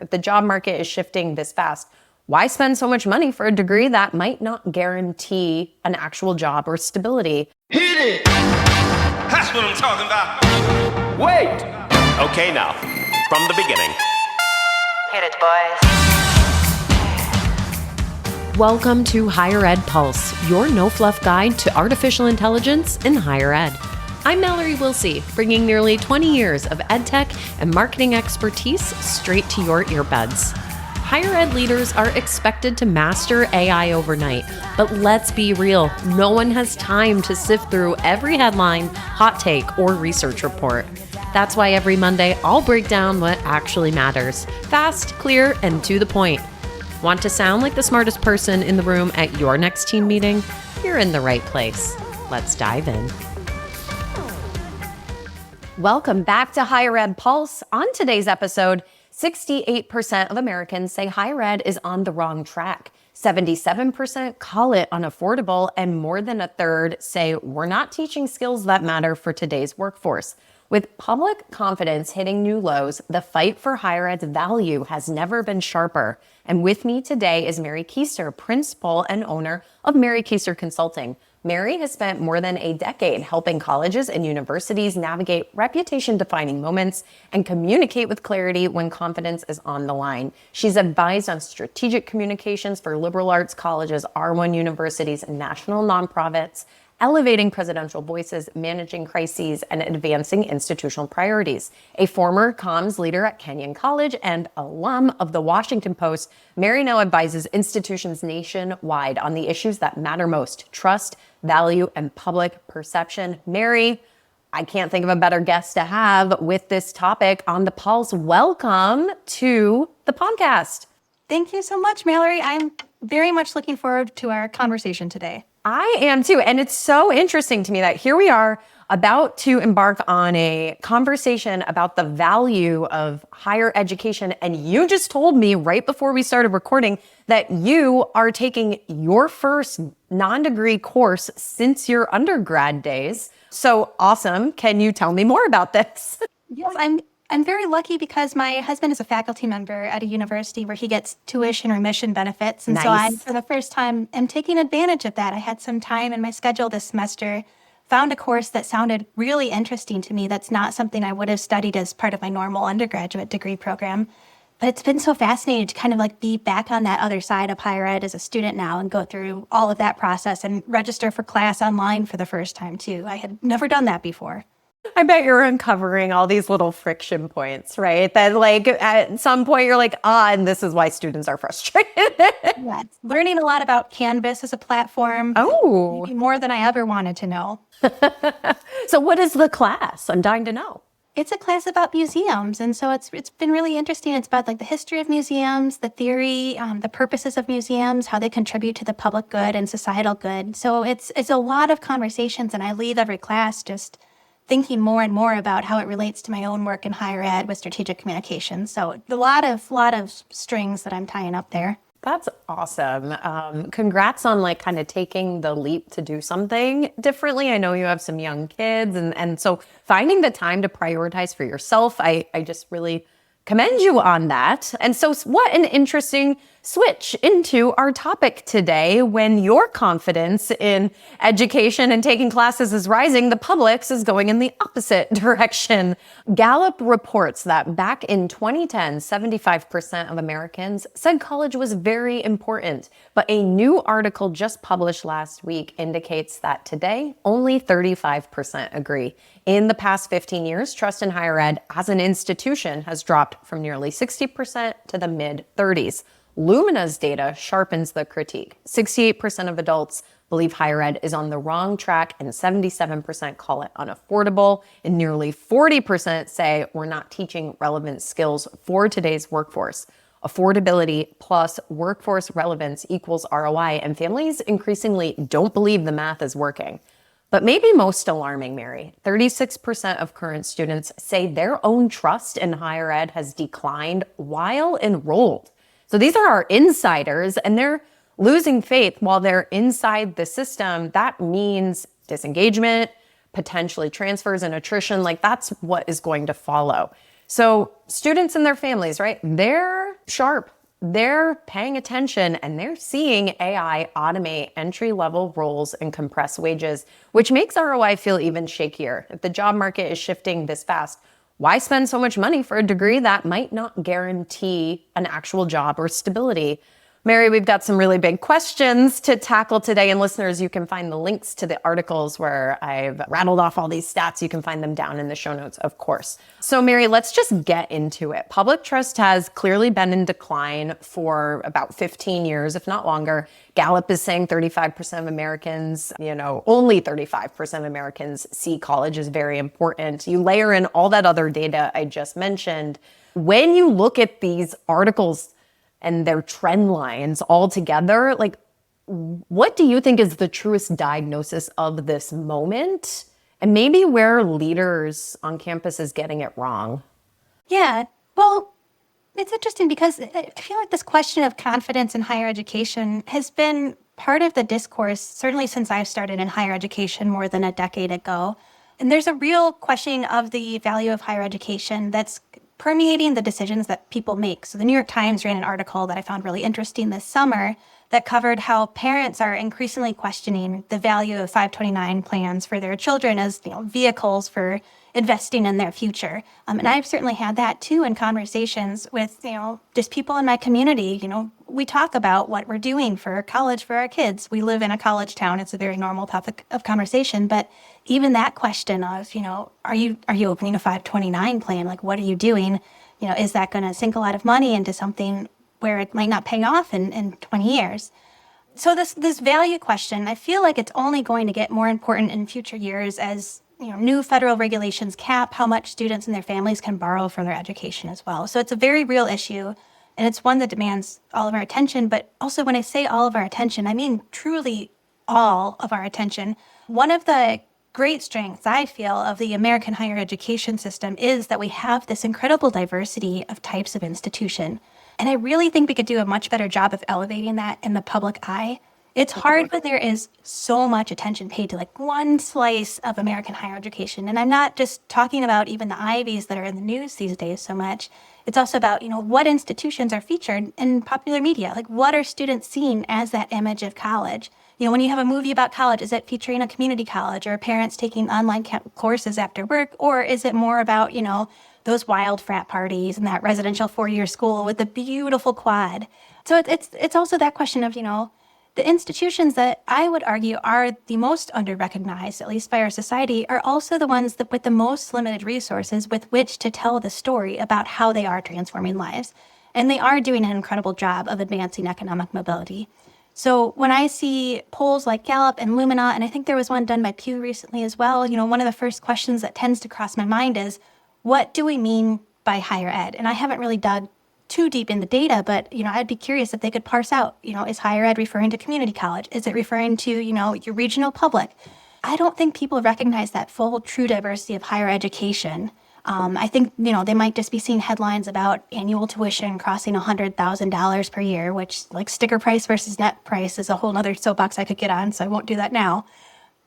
If the job market is shifting this fast, why spend so much money for a degree that might not guarantee an actual job or stability? Hit it! That's what I'm talking about. Wait! Okay, now, from the beginning. Hit it, boys. Welcome to Higher Ed Pulse, your no-fluff guide to artificial intelligence in higher ed. I'm Mallory Willsea, bringing nearly 20 years of edtech and marketing expertise straight to your earbuds. Higher ed leaders are expected to master AI overnight, but let's be real, no one has time to sift through every headline, hot take, or research report. That's why every Monday, I'll break down what actually matters. Fast, clear, and to the point. Want to sound like the smartest person in the room at your next team meeting? You're in the right place. Let's dive in. Welcome back to Higher Ed Pulse. On today's episode, 68% of Americans say higher ed is on the wrong track. 77% call it unaffordable, and more than a third say we're not teaching skills that matter for today's workforce. With public confidence hitting new lows, the fight for higher ed's value has never been sharper. And with me today is Mary Keister, principal and owner of Mary Keister Consulting. Mary has spent more than a decade helping colleges and universities navigate reputation-defining moments and communicate with clarity when confidence is on the line. She's advised on strategic communications for liberal arts colleges, R1 universities, and national nonprofits, elevating presidential voices, managing crises, and advancing institutional priorities. A former comms leader at Kenyon College and alum of the Washington Post, Mary now advises institutions nationwide on the issues that matter most: trust, value, and public perception. Mary, I can't think of a better guest to have with this topic on the Pulse. Welcome to the podcast. Thank you so much, Mallory. I'm very much looking forward to our conversation today. I am too. And it's so interesting to me that here we are about to embark on a conversation about the value of higher education. And you just told me right before we started recording that you are taking your first non-degree course since your undergrad days. So awesome. Can you tell me more about this? Yes, I'm very lucky because my husband is a faculty member at a university where he gets tuition remission benefits. And so I, for the first time, am taking advantage of that. I had some time in my schedule this semester, found a course that sounded really interesting to me. That's not something I would have studied as part of my normal undergraduate degree program. But it's been so fascinating to kind of like be back on that other side of higher ed as a student now and go through all of that process and register for class online for the first time too. I had never done that before. I bet you're uncovering all these little friction points, right? That like at some point you're like, and this is why students are frustrated. Yeah, learning a lot about Canvas as a platform. Oh, Maybe more than I ever wanted to know. So what is the class? I'm dying to know. It's a class about museums, and so it's been really interesting. It's about like the history of museums, the theory, the purposes of museums, how they contribute to the public good and societal good. So it's a lot of conversations, and I leave every class just thinking more and more about how it relates to my own work in higher ed with strategic communication. So a lot of strings that I'm tying up there. That's awesome. Congrats on like kind of taking the leap to do something differently. I know you have some young kids and so finding the time to prioritize for yourself, I just really commend you on that. And so what an interesting switch into our topic today. When your confidence in education and taking classes is rising, the public's is going in the opposite direction. Gallup reports that back in 2010, 75% of Americans said college was very important. But a new article just published last week indicates that today, only 35% agree. In the past 15 years, trust in higher ed as an institution has dropped from nearly 60% to the mid-30s. Lumina's data sharpens the critique. 68% of adults believe higher ed is on the wrong track, and 77% call it unaffordable, and nearly 40% say we're not teaching relevant skills for today's workforce. Affordability plus workforce relevance equals ROI, and families increasingly don't believe the math is working. But maybe most alarming, Mary, 36% of current students say their own trust in higher ed has declined while enrolled. So these are our insiders, and they're losing faith while they're inside the system. That means disengagement, potentially transfers and attrition. Like that's what is going to follow. So students and their families, right? They're sharp. They're paying attention and they're seeing AI automate entry-level roles and compress wages, which makes ROI feel even shakier. If the job market is shifting this fast, why spend so much money for a degree that might not guarantee an actual job or stability? Mary, we've got some really big questions to tackle today. And listeners, you can find the links to the articles where I've rattled off all these stats. You can find them down in the show notes, of course. So Mary, let's just get into it. Public trust has clearly been in decline for about 15 years, if not longer. Gallup is saying 35% of Americans, only 35% of Americans see college as very important. You layer in all that other data I just mentioned. When you look at these articles and their trend lines all together, like, what do you think is the truest diagnosis of this moment? And maybe where leaders on campus is getting it wrong? Yeah, well, it's interesting because I feel like this question of confidence in higher education has been part of the discourse, certainly since I started in higher education more than a decade ago. And there's a real questioning of the value of higher education that's permeating the decisions that people make. So the New York Times ran an article that I found really interesting this summer that covered how parents are increasingly questioning the value of 529 plans for their children as vehicles for investing in their future. And I've certainly had that too in conversations with just people in my community. We talk about what we're doing for college for our kids. We live in a college town. It's a very normal topic of conversation. But even that question of, are you opening a 529 plan? Like, what are you doing? Is that going to sink a lot of money into something where it might not pay off in 20 years? So this value question, I feel like it's only going to get more important in future years as new federal regulations cap how much students and their families can borrow for their education as well. So it's a very real issue, and it's one that demands all of our attention. But also, when I say all of our attention, I mean truly all of our attention. One of the great strengths, I feel, of the American higher education system is that we have this incredible diversity of types of institution. And I really think we could do a much better job of elevating that in the public eye. It's hard when there is so much attention paid to like one slice of American higher education. And I'm not just talking about even the Ivies that are in the news these days so much. It's also about, what institutions are featured in popular media. Like, what are students seeing as that image of college? When you have a movie about college, is it featuring a community college or parents taking online courses after work? Or is it more about, those wild frat parties and that residential 4-year school with the beautiful quad? So it's also that question of, the institutions that I would argue are the most under-recognized, at least by our society, are also the ones that with the most limited resources with which to tell the story about how they are transforming lives. And they are doing an incredible job of advancing economic mobility. So when I see polls like Gallup and Lumina, and I think there was one done by Pew recently as well, one of the first questions that tends to cross my mind is, what do we mean by higher ed? And I haven't really dug too deep in the data, but, I'd be curious if they could parse out, is higher ed referring to community college? Is it referring to, your regional public? I don't think people recognize that full, true diversity of higher education. I think, they might just be seeing headlines about annual tuition crossing $100,000 per year, which like sticker price versus net price is a whole other soapbox I could get on, so I won't do that now.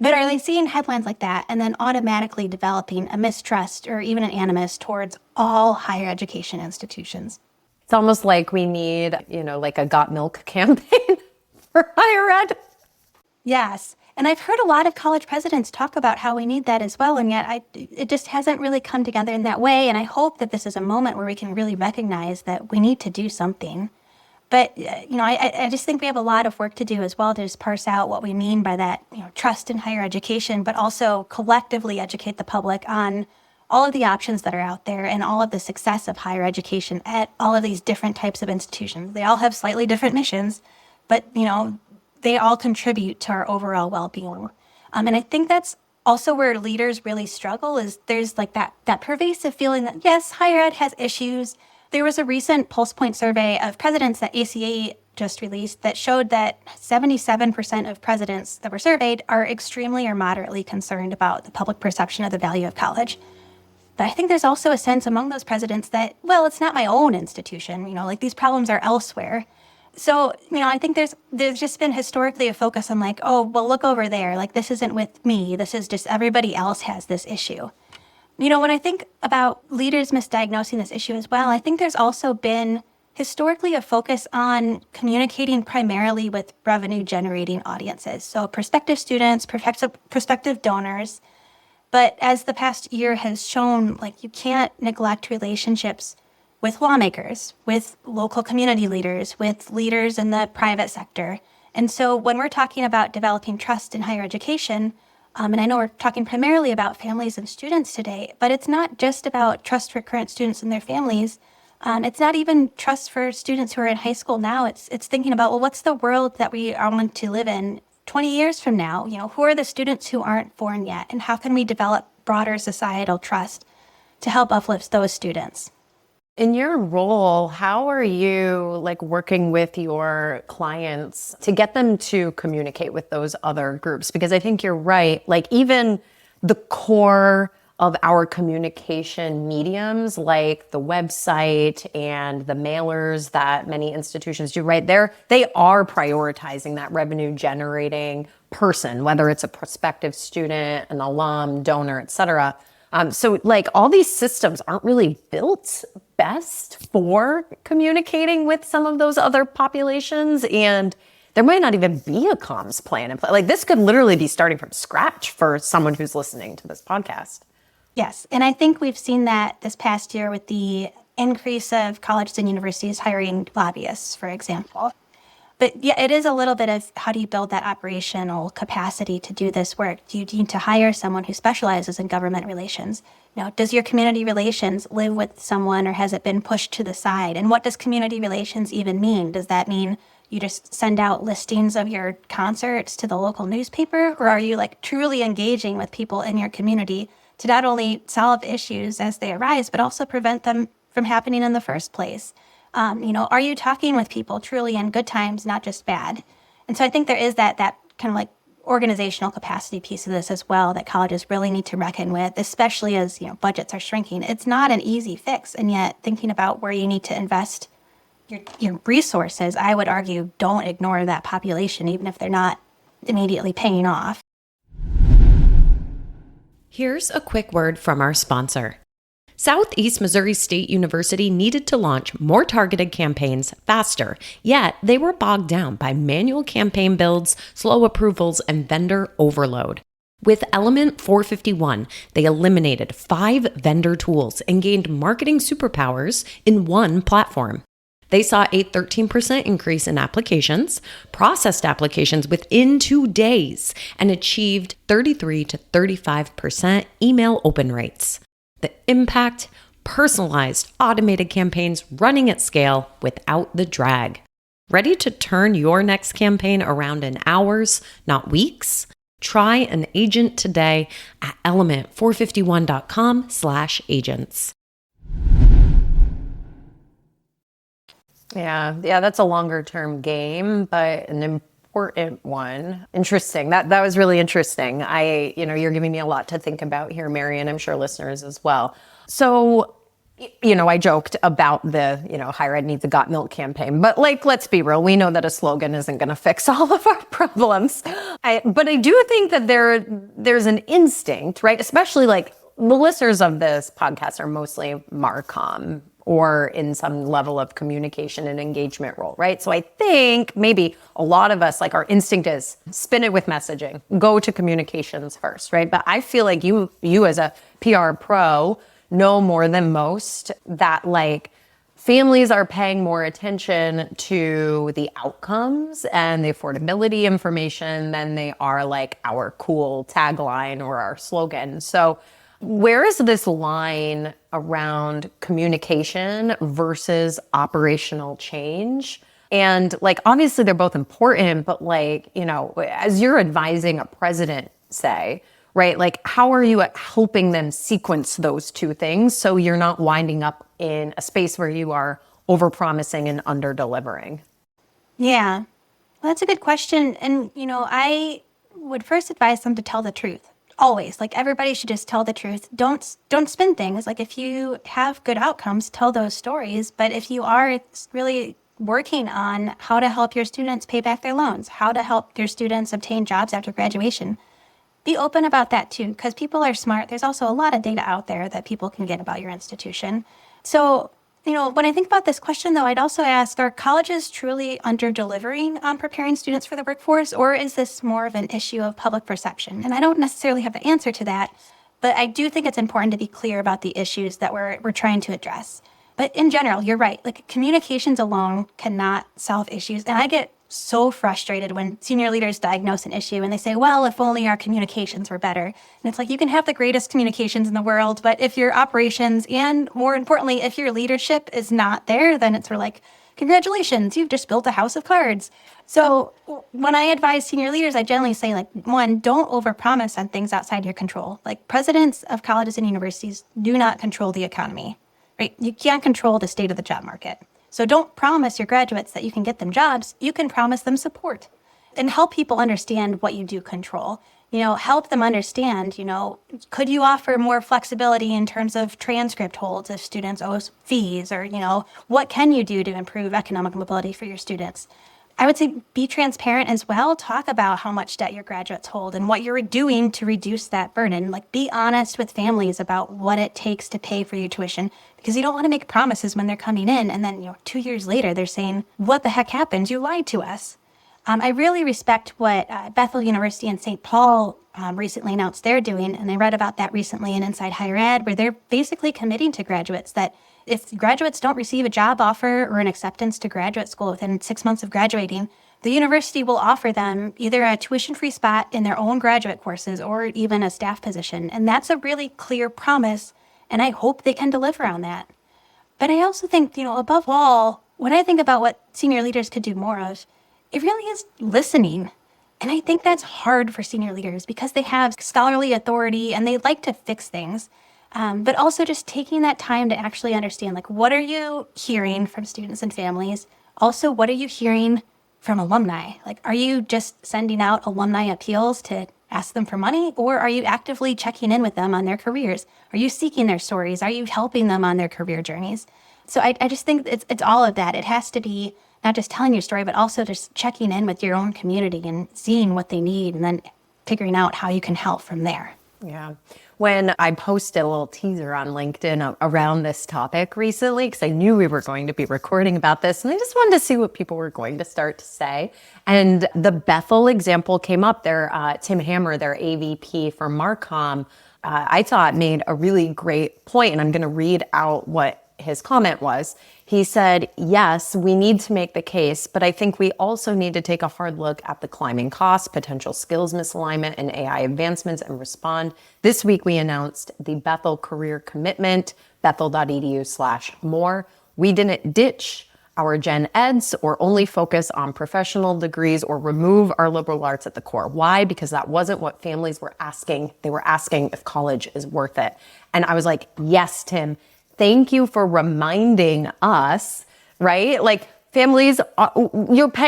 But are they seeing headlines like that and then automatically developing a mistrust or even an animus towards all higher education institutions? It's almost like we need, like a Got Milk campaign for higher ed. Yes. And I've heard a lot of college presidents talk about how we need that as well. And yet it just hasn't really come together in that way. And I hope that this is a moment where we can really recognize that we need to do something. But, I just think we have a lot of work to do as well to just parse out what we mean by that, trust in higher education, but also collectively educate the public on all of the options that are out there and all of the success of higher education at all of these different types of institutions. They all have slightly different missions, but, they all contribute to our overall well-being. And I think that's also where leaders really struggle is there's like that pervasive feeling that, yes, higher ed has issues. There was a recent Pulse Point survey of presidents that ACA just released that showed that 77% of presidents that were surveyed are extremely or moderately concerned about the public perception of the value of college. But I think there's also a sense among those presidents that, well, it's not my own institution, like these problems are elsewhere. So, I think there's just been historically a focus on like, oh, well, look over there. Like, this isn't with me. This is just everybody else has this issue. When I think about leaders misdiagnosing this issue as well, I think there's also been historically a focus on communicating primarily with revenue-generating audiences. So prospective students, prospective donors. But as the past year has shown, you can't neglect relationships with lawmakers, with local community leaders, with leaders in the private sector. And so when we're talking about developing trust in higher education, and I know we're talking primarily about families and students today, but it's not just about trust for current students and their families. It's not even trust for students who are in high school now. It's thinking about, well, what's the world that we are going to live in 20 years from now? Who are the students who aren't born yet? And how can we develop broader societal trust to help uplift those students? In your role, how are you working with your clients to get them to communicate with those other groups? Because I think you're right. Even the core of our communication mediums, like the website and the mailers that many institutions do, right? They are prioritizing that revenue generating person, whether it's a prospective student, an alum, donor, et cetera. So all these systems aren't really built best for communicating with some of those other populations. And there might not even be a comms plan in place. This could literally be starting from scratch for someone who's listening to this podcast. Yes. And I think we've seen that this past year with the increase of colleges and universities hiring lobbyists, for example. But yeah, it is a little bit of how do you build that operational capacity to do this work? Do you need to hire someone who specializes in government relations? Does your community relations live with someone, or has it been pushed to the side? And what does community relations even mean? Does that mean you just send out listings of your concerts to the local newspaper? Or are you truly engaging with people in your community to not only solve issues as they arise, but also prevent them from happening in the first place? Are you talking with people truly in good times, not just bad? And so I think there is that kind of organizational capacity piece of this as well that colleges really need to reckon with, especially as, budgets are shrinking. It's not an easy fix. And yet thinking about where you need to invest your resources, I would argue, don't ignore that population, even if they're not immediately paying off. Here's a quick word from our sponsor. Southeast Missouri State University needed to launch more targeted campaigns faster, yet they were bogged down by manual campaign builds, slow approvals, and vendor overload. With Element 451, they eliminated 5 vendor tools and gained marketing superpowers in one platform. They saw a 13% increase in applications, processed applications within 2 days, and achieved 33 to 35% email open rates. The impact: personalized, automated campaigns running at scale without the drag. Ready to turn your next campaign around in hours, not weeks? Try an agent today at element451.com/agents. Yeah, that's a longer term game, but an important one. Interesting. That was really interesting. You're giving me a lot to think about here, Mary, and I'm sure listeners as well. So, I joked about the, higher ed needs a got milk campaign, but let's be real. We know that a slogan isn't going to fix all of our problems. But I do think that there's an instinct, right? Especially the listeners of this podcast are mostly MarCom or in some level of communication and engagement role, right? So I think maybe a lot of us, our instinct is spin it with messaging, go to communications first, right? But I feel like you as a PR pro know more than most that families are paying more attention to the outcomes and the affordability information than they are our cool tagline or our slogan. So where is this line around communication versus operational change? And obviously they're both important, but as you're advising a president, say, right, how are you helping them sequence those two things so you're not winding up in a space where you are overpromising and under-delivering? Yeah, well, that's a good question. And, I would first advise them to tell the truth. Always. Everybody should just tell the truth. Don't spin things. If you have good outcomes, tell those stories. But if you are really working on how to help your students pay back their loans, how to help your students obtain jobs after graduation, be open about that too, because people are smart. There's also a lot of data out there that people can get about your institution. So, when I think about this question, though, I'd also ask, are colleges truly under-delivering on preparing students for the workforce, or is this more of an issue of public perception? And I don't necessarily have the answer to that, but I do think it's important to be clear about the issues that we're trying to address. But in general, you're right. Like, communications alone cannot solve issues. And I get so frustrated when senior leaders diagnose an issue and they say, well, if only our communications were better. And it's like, you can have the greatest communications in the world, but if your operations and, more importantly, if your leadership is not there, then it's sort of like, congratulations, you've just built a house of cards. So when I advise senior leaders, I generally say, like, one, don't overpromise on things outside your control. Like, presidents of colleges and universities do not control the economy, right? You can't control the state of the job market. So don't promise your graduates that you can get them jobs. You can promise them support and help people understand what you do control. Help them understand, could you offer more flexibility in terms of transcript holds if students owe fees, or, what can you do to improve economic mobility for your students? I would say be transparent as well. Talk about how much debt your graduates hold and what you're doing to reduce that burden. Like, be honest with families about what it takes to pay for your tuition, because you don't want to make promises when they're coming in and then 2 years later they're saying, what the heck happened? You lied to us. I really respect what Bethel University and St. Paul recently announced they're doing, and I read about that recently in Inside Higher Ed, where they're basically committing to graduates that if graduates don't receive a job offer or an acceptance to graduate school within 6 months of graduating, the university will offer them either a tuition-free spot in their own graduate courses or even a staff position. And that's a really clear promise, and I hope they can deliver on that. But I also think, above all, when I think about what senior leaders could do more of, it really is listening. And I think that's hard for senior leaders because they have scholarly authority and they like to fix things. But also just taking that time to actually understand, like, what are you hearing from students and families? Also, what are you hearing from alumni? Like, are you just sending out alumni appeals to ask them for money? Or are you actively checking in with them on their careers? Are you seeking their stories? Are you helping them on their career journeys? So I just think it's all of that. It has to be not just telling your story, but also just checking in with your own community and seeing what they need and then figuring out how you can help from there. Yeah. When I posted a little teaser on LinkedIn around this topic recently, because I knew we were going to be recording about this, and I just wanted to see what people were going to start to say. And the Bethel example came up there. Tim Hammer, their AVP for Marcom, I thought made a really great point, and I'm going to read out what his comment was. He said, yes, we need to make the case, but I think we also need to take a hard look at the climbing costs, potential skills misalignment, and AI advancements and respond. This week, we announced the Bethel Career Commitment, bethel.edu/more. We didn't ditch our gen eds or only focus on professional degrees or remove our liberal arts at the core. Why? Because that wasn't what families were asking. They were asking if college is worth it. And I was like, yes, Tim, thank you for reminding us, right? Like, families,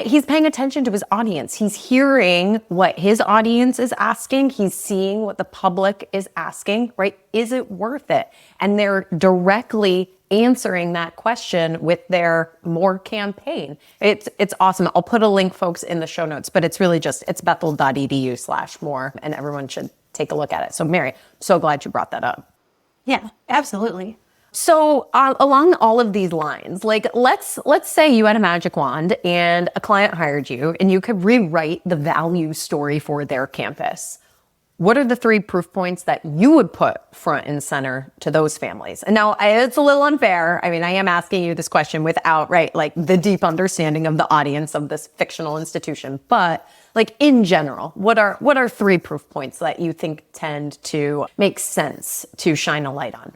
he's paying attention to his audience. He's hearing what his audience is asking. He's seeing what the public is asking, right? Is it worth it? And they're directly answering that question with their more campaign. It's awesome. I'll put a link, folks, in the show notes, but it's really it's bethel.edu/more, and everyone should take a look at it. So Mary, I'm so glad you brought that up. Yeah, absolutely. So along all of these lines, like, let's say you had a magic wand and a client hired you and you could rewrite the value story for their campus. What are the 3 proof points that you would put front and center to those families? And now it's a little unfair. I mean, I am asking you this question without, right, like, the deep understanding of the audience of this fictional institution. But, like, in general, what are 3 proof points that you think tend to make sense to shine a light on?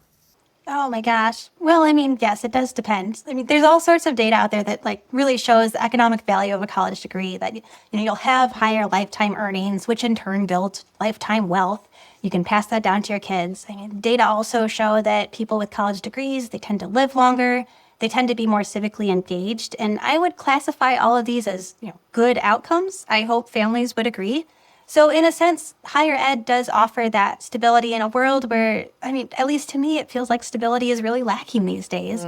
Oh my gosh. Well, I mean, yes, it does depend. I mean, there's all sorts of data out there that, like, really shows the economic value of a college degree, that, you'll have higher lifetime earnings, which in turn build lifetime wealth. You can pass that down to your kids. I mean, data also show that people with college degrees, they tend to live longer. They tend to be more civically engaged. And I would classify all of these as, good outcomes. I hope families would agree. So in a sense, higher ed does offer that stability in a world where, I mean, at least to me, it feels like stability is really lacking these days.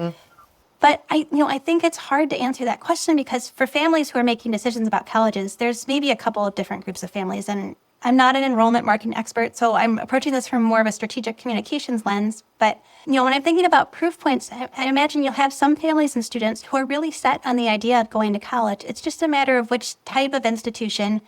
But I think it's hard to answer that question because for families who are making decisions about colleges, there's maybe a couple of different groups of families. And I'm not an enrollment marketing expert, so I'm approaching this from more of a strategic communications lens. But, when I'm thinking about proof points, I imagine you'll have some families and students who are really set on the idea of going to college. It's just a matter of which type of institution,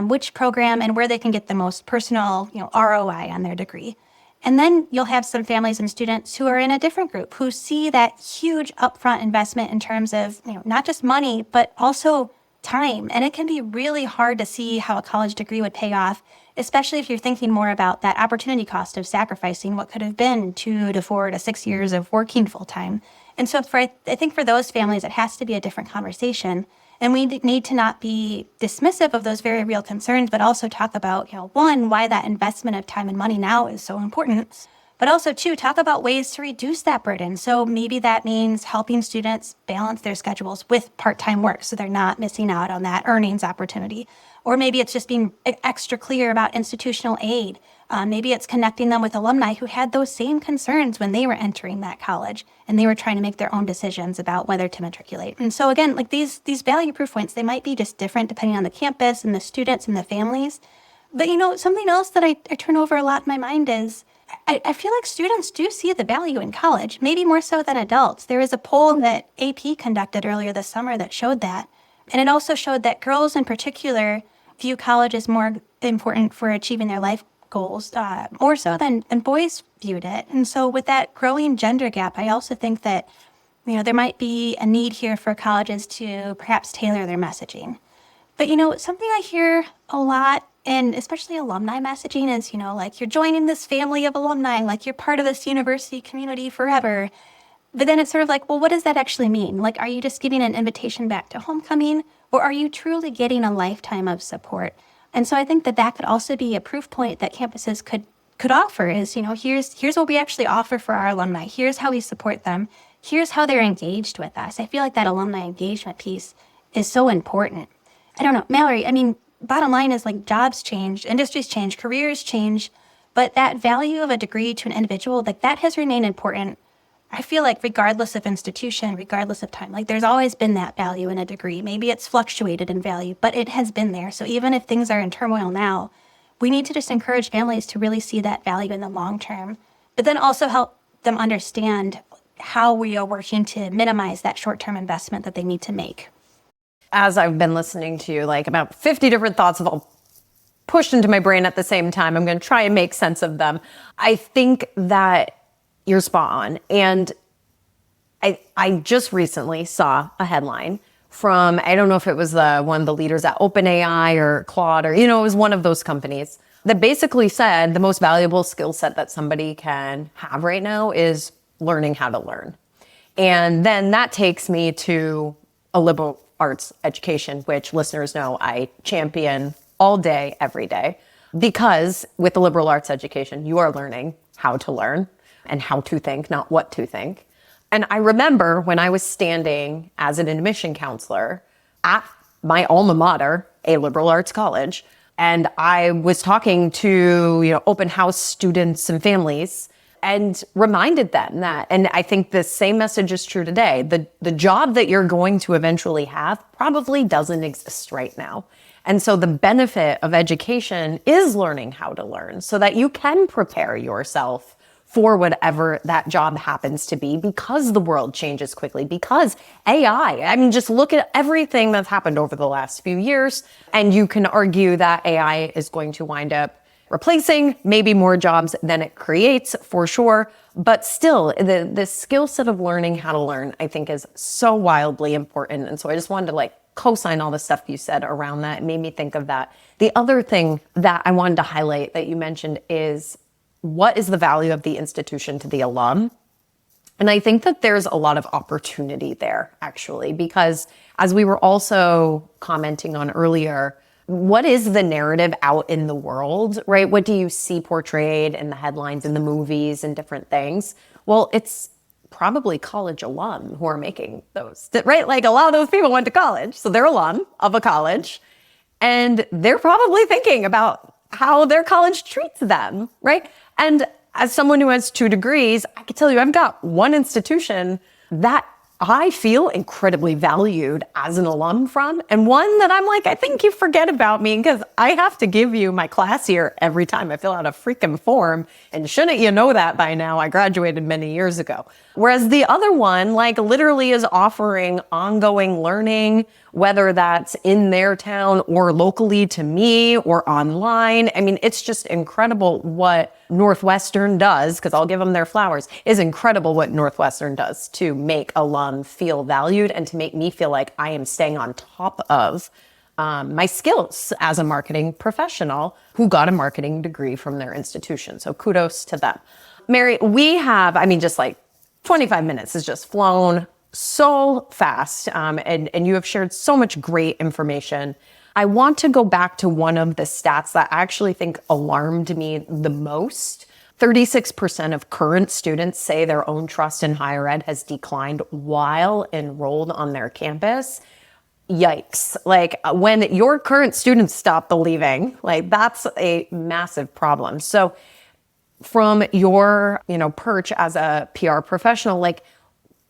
which program, and where they can get the most personal, ROI on their degree. And then you'll have some families and students who are in a different group who see that huge upfront investment in terms of, not just money, but also time. And it can be really hard to see how a college degree would pay off, especially if you're thinking more about that opportunity cost of sacrificing what could have been 2 to 4 to 6 years of working full time. And so I think for those families, it has to be a different conversation. And we need to not be dismissive of those very real concerns, but also talk about, one, why that investment of time and money now is so important. But also, two, talk about ways to reduce that burden. So maybe that means helping students balance their schedules with part-time work so they're not missing out on that earnings opportunity. Or maybe it's just being extra clear about institutional aid. Maybe it's connecting them with alumni who had those same concerns when they were entering that college and they were trying to make their own decisions about whether to matriculate. And so again, like these value proof points, they might be just different depending on the campus and the students and the families. But something else that I turn over a lot in my mind is I feel like students do see the value in college, maybe more so than adults. There was a poll that AP conducted earlier this summer that showed that. And it also showed that girls in particular view college as more important for achieving their life goals, more so than boys viewed it. And so with that growing gender gap, I also think that, there might be a need here for colleges to perhaps tailor their messaging. But, something I hear a lot, and especially alumni messaging is, like you're joining this family of alumni, like you're part of this university community forever. But then it's sort of like, well, what does that actually mean? Like, are you just getting an invitation back to homecoming, or are you truly getting a lifetime of support? And so I think that could also be a proof point that campuses could offer is, here's what we actually offer for our alumni. Here's how we support them. Here's how they're engaged with us. I feel like that alumni engagement piece is so important. I don't know, Mallory, bottom line is like jobs change, industries change, careers change, but that value of a degree to an individual, like that has remained important. I feel like regardless of institution, regardless of time, like there's always been that value in a degree. Maybe it's fluctuated in value, but it has been there. So even if things are in turmoil now, we need to just encourage families to really see that value in the long term, but then also help them understand how we are working to minimize that short-term investment that they need to make. As I've been listening to you, like about 50 different thoughts have all pushed into my brain at the same time. I'm going to try and make sense of them. I think that you're spot on. And I just recently saw a headline from, I don't know if it was one of the leaders at OpenAI or Claude or, it was one of those companies that basically said the most valuable skill set that somebody can have right now is learning how to learn. And then that takes me to a liberal arts education, which listeners know I champion all day, every day, because with the liberal arts education, you are learning how to learn and how to think, not what to think. And I remember when I was standing as an admission counselor at my alma mater, a liberal arts college, and I was talking to, open house students and families and reminded them that, and I think the same message is true today, the job that you're going to eventually have probably doesn't exist right now. And so the benefit of education is learning how to learn so that you can prepare yourself for whatever that job happens to be, because the world changes quickly, because AI, just look at everything that's happened over the last few years, and you can argue that AI is going to wind up replacing maybe more jobs than it creates, for sure. But still, the skill set of learning how to learn, I think, is so wildly important. And so I just wanted to co-sign all the stuff you said around that. It made me think of that. The other thing that I wanted to highlight that you mentioned is, what is the value of the institution to the alum? And I think that there's a lot of opportunity there, actually, because as we were also commenting on earlier, what is the narrative out in the world, right? What do you see portrayed in the headlines, in the movies, and different things? Well, it's probably college alum who are making those, right? Like a lot of those people went to college, so they're alum of a college, and they're probably thinking about how their college treats them, right? And as someone who has 2 degrees, I can tell you I've got one institution that I feel incredibly valued as an alum from, and one that I'm like, I think you forget about me because I have to give you my class here every time I fill out a freaking form. And shouldn't you know that by now? I graduated many years ago. Whereas the other one, like, literally is offering ongoing learning, whether that's in their town or locally to me or online. I mean, it's just incredible what Northwestern does, because I'll give them their flowers, is incredible what Northwestern does to make alum feel valued and to make me feel like I am staying on top of my skills as a marketing professional who got a marketing degree from their institution. So kudos to them. Mary, we have, I mean, just like 25 minutes has just flown so fast, and you have shared so much great information. I want to go back to one of the stats that I actually think alarmed me the most. 36% of current students say their own trust in higher ed has declined while enrolled on their campus. Yikes. Like, when your current students stop believing, like, that's a massive problem. So from your, perch as a PR professional, like,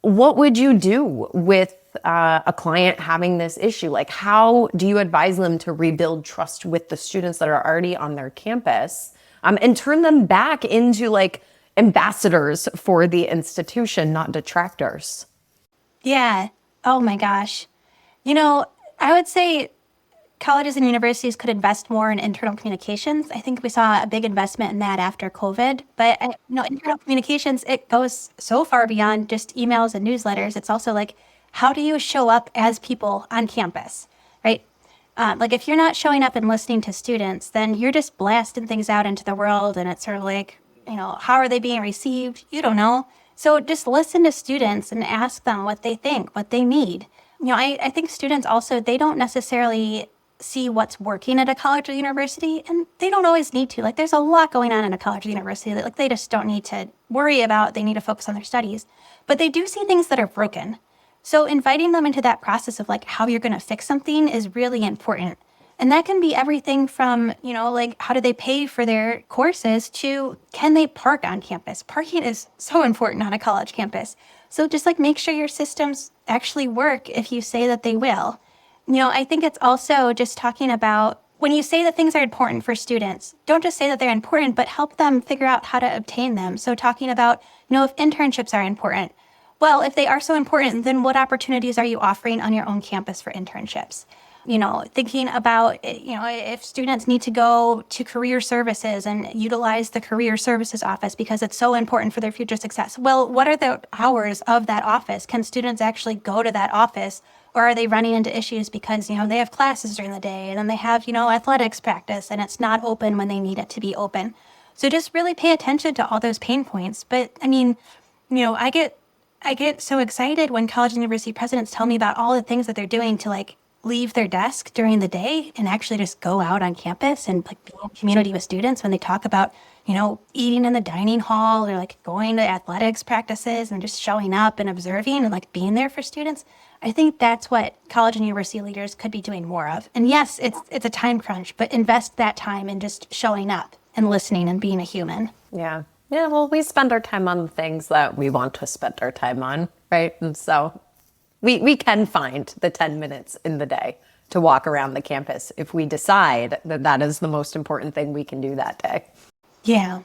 what would you do with a client having this issue? Like, how do you advise them to rebuild trust with the students that are already on their campus, and turn them back into like ambassadors for the institution, not detractors? Yeah. Oh my gosh. I would say colleges and universities could invest more in internal communications. I think we saw a big investment in that after COVID. But internal communications, it goes so far beyond just emails and newsletters. It's also like, how do you show up as people on campus, right? Like, if you're not showing up and listening to students, then you're just blasting things out into the world. And it's sort of like, how are they being received? You don't know. So just listen to students and ask them what they think, what they need. I think students also, they don't necessarily see what's working at a college or university, and they don't always need to. Like, there's a lot going on in a college or university that, like, they just don't need to worry about. They need to focus on their studies. But they do see things that are broken. So inviting them into that process of, like, how you're going to fix something is really important. And that can be everything from, like, how do they pay for their courses to, can they park on campus? Parking is so important on a college campus. So just, like, make sure your systems actually work if you say that they will. I think it's also just talking about, when you say that things are important for students, don't just say that they're important, but help them figure out how to obtain them. So talking about, if internships are important. Well, if they are so important, then what opportunities are you offering on your own campus for internships? Thinking about, if students need to go to career services and utilize the career services office because it's so important for their future success. Well, what are the hours of that office? Can students actually go to that office? Or are they running into issues because, they have classes during the day and then they have, athletics practice and it's not open when they need it to be open. So just really pay attention to all those pain points. But I mean, I get so excited when college and university presidents tell me about all the things that they're doing to, like, leave their desk during the day and actually just go out on campus and, like, be in community with students. When they talk about, eating in the dining hall or, like, going to athletics practices and just showing up and observing and, like, being there for students. I think that's what college and university leaders could be doing more of. And yes, it's a time crunch, but invest that time in just showing up and listening and being a human. Yeah. Yeah, well, we spend our time on the things that we want to spend our time on, right? And so we can find the 10 minutes in the day to walk around the campus if we decide that that is the most important thing we can do that day. Yeah.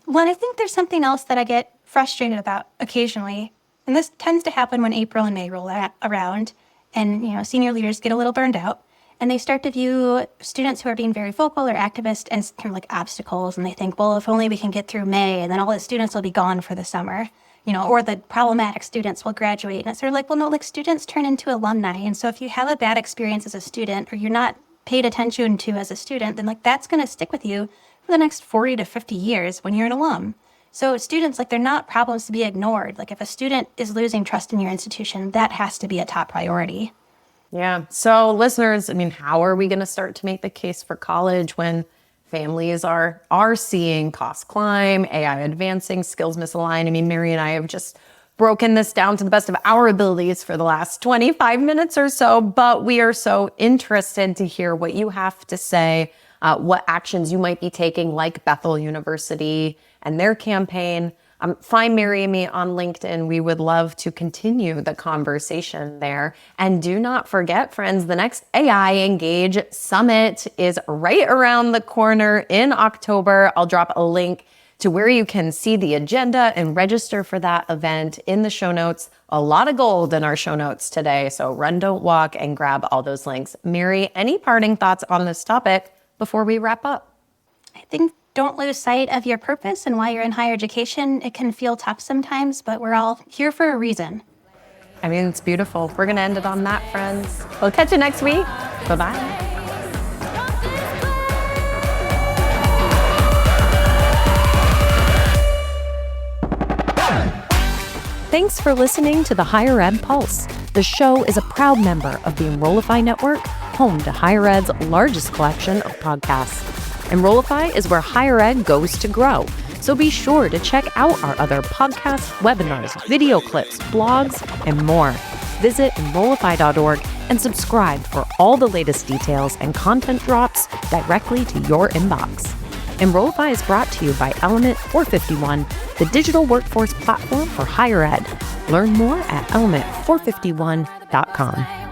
Well, I think there's something else that I get frustrated about occasionally. And this tends to happen when April and May roll around and, senior leaders get a little burned out and they start to view students who are being very vocal or activist as kind of like obstacles. And they think, well, if only we can get through May and then all the students will be gone for the summer, or the problematic students will graduate. And it's sort of like, well, no, like, students turn into alumni. And so if you have a bad experience as a student or you're not paid attention to as a student, then, like, that's going to stick with you for the next 40 to 50 years when you're an alum. So students, like, they're not problems to be ignored. Like, if a student is losing trust in your institution, that has to be a top priority. Yeah. So listeners, I mean, how are we going to start to make the case for college when families are seeing costs climb, AI advancing, skills misalign? I mean, Mary and I have just broken this down to the best of our abilities for the last 25 minutes or so, but we are so interested to hear what you have to say, what actions you might be taking, like Bethel University and their campaign. Find Mary and me on LinkedIn. We would love to continue the conversation there. And do not forget, friends, the next AI Engage Summit is right around the corner in October. I'll drop a link to where you can see the agenda and register for that event in the show notes. A lot of gold in our show notes today, so run, don't walk, and grab all those links. Mary, any parting thoughts on this topic before we wrap up? I think don't lose sight of your purpose and why you're in higher education. It can feel tough sometimes, but we're all here for a reason. I mean, it's beautiful. We're going to end it on that, friends. We'll catch you next week. Bye-bye. Thanks for listening to the Higher Ed Pulse. The show is a proud member of the Enrollify Network, home to Higher Ed's largest collection of podcasts. Enrollify is where higher ed goes to grow, so be sure to check out our other podcasts, webinars, video clips, blogs, and more. Visit Enrollify.org and subscribe for all the latest details and content drops directly to your inbox. Enrollify is brought to you by Element 451, the digital workforce platform for higher ed. Learn more at element451.com.